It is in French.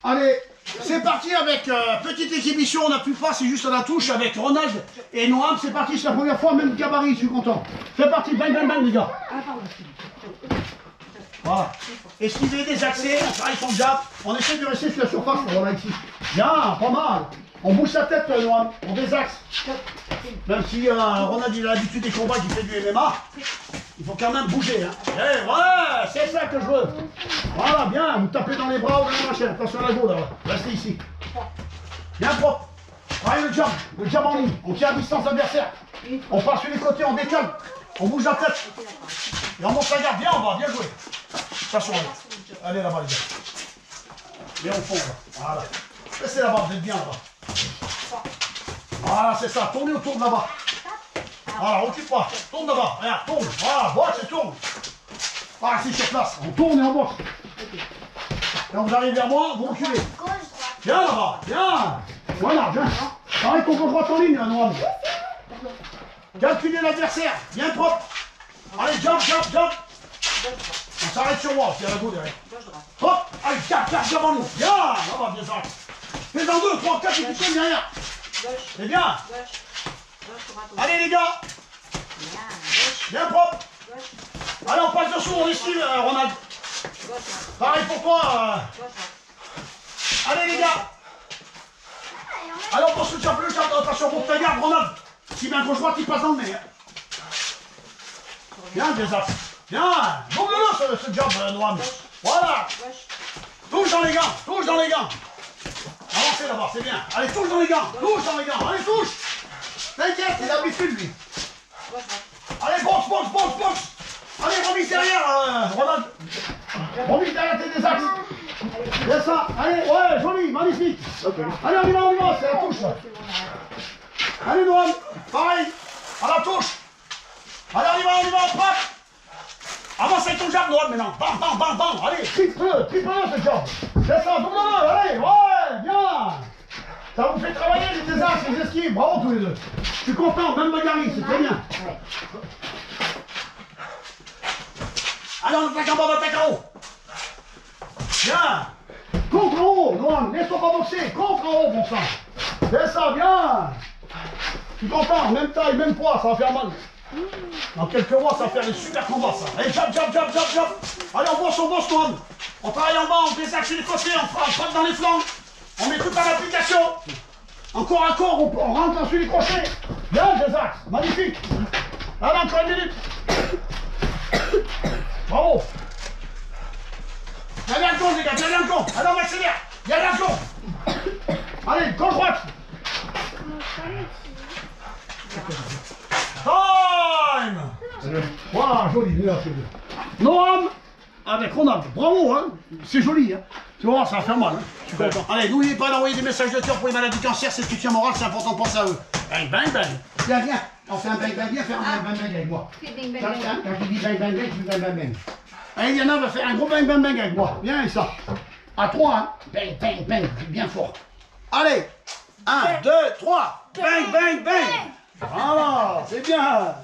Allez, c'est parti avec petite exhibition, on n'appuie pas, c'est juste à la touche avec Ronald et Noam. C'est parti, c'est la première fois, même gabarit, je suis content. C'est parti, bang bang bang les gars. Voilà. Esquiver des accès, on travaille son jab. On essaie de rester sur la surface, voilà ici. Bien, pas mal. On bouge sa tête, Noam, on désaxe. Même si Ronald il a l'habitude des combats, il fait du MMA, il faut quand même bouger. Hein. Et voilà, c'est ça que je veux. Voilà, bien, vous tapez dans les bras ou dans la machine. Attention à la gourde, restez ici. Bien propre. Travaillez le jab en ligne. On tient à distance adversaire. On passe sur les côtés, on décale. On bouge la tête. Et on monte la garde, bien en bas, bien joué. Attention, allez là-bas les gars. Bien au fond là. Voilà. Restez là-bas, vous êtes bien là-bas. Voilà, c'est ça, tournez autour de là-bas. Voilà, occupe pas, tourne là-bas, regarde, tourne, voilà, boxe et tourne. Voilà, ici sur place, on tourne et on boxe. Quand vous arrivez vers moi, vous reculez. Bien là-bas, bien. Voilà, bien. Arrête ton gauche droite en ligne, là, Noam. Calculez l'adversaire, bien propre. Allez, jump, jump, jump. On s'arrête sur moi, c'est à la go derrière. Hop, allez, jump, jump, jump en ligne. Bien, là-bas, bien ça. Fais-en 2, 3, 4 et tu tournes derrière. C'est bien. Allez les gars. Bien propre. Allez, on passe dessous, on esquive, Ronald. Pareil pour toi. Allez les gars. Allez, on passe le jab, attention, pour ta garde, Ronald. Si bien gauche droite, il passe dans le nez. Bien, des axes. Bien. Double-le ce job, Noam. Voilà. Touche dans les gants, touche dans les gants. Avancez là-bas, c'est bien. Allez, touche dans les gants, touche dans les gants. Allez, touche. T'inquiète, il a l'habitude, lui. Allez, boxe, boxe, boxe, boxe. Allez, remise derrière, Ronald. Remise derrière tes axes. C'est ça. Allez, ouais, joli, magnifique. Okay. Allez, on y va, c'est la touche, là. Allez, Noam, pareil, à la touche. Allez, on y va, on frappe. Avance avec ton jab, Noam, maintenant. Bam, bam, bam, bam. Allez, triple-le ce jab. C'est ça, double-le, allez, ouais, bien. Ça vous fait travailler les axes, les esquives, bravo tous les deux. Je suis content, même bagarre, c'est très bien. Allez, on attaque en bas, on attaque en haut. Bien. Contre en haut, Noam, laisse-toi pas boxer, contre en haut, bon sang. C'est ça, bien. Je suis content, même taille, même poids, ça va faire mal. Dans quelques mois, ça va faire des super combats, ça. Allez, jab, jab, jab, jab, jab. Allez, on bosse, Noam. On travaille en bas, on désaxe sur les côtés, on frappe dans les flancs. On met tout à l'application. Encore à corps, on rentre sur les crochets. Bien, des axes, magnifique. Allez, encore une minute. Bravo. Bien le con, les gars, bien le con. Allez, on accélère. Bien le con. Allez, gauche droite. Time. Voilà, joli, bien sûr. Noam avec Ronald. Bravo, hein. C'est joli, hein. Tu vas voir, ça va faire mal, hein. Je suis content. Allez, n'oubliez pas d'envoyer des messages de cœur pour les maladies du cancer, c'est le soutien moral, c'est important de penser à eux. Bang, bang, bang. Viens, viens. On fait un bang, bang, viens faire un bang, bang, bang avec moi. Quand je dis bang, bang, bang, tu dis bang, bang, bang. Allez, Yana va faire un gros bang, bang, bang avec moi. Viens avec ça. À 3, hein. Bang, bang, bang. Bien fort. Allez. 1, 2, 3. Bang, bang, bang. Voilà, c'est bien.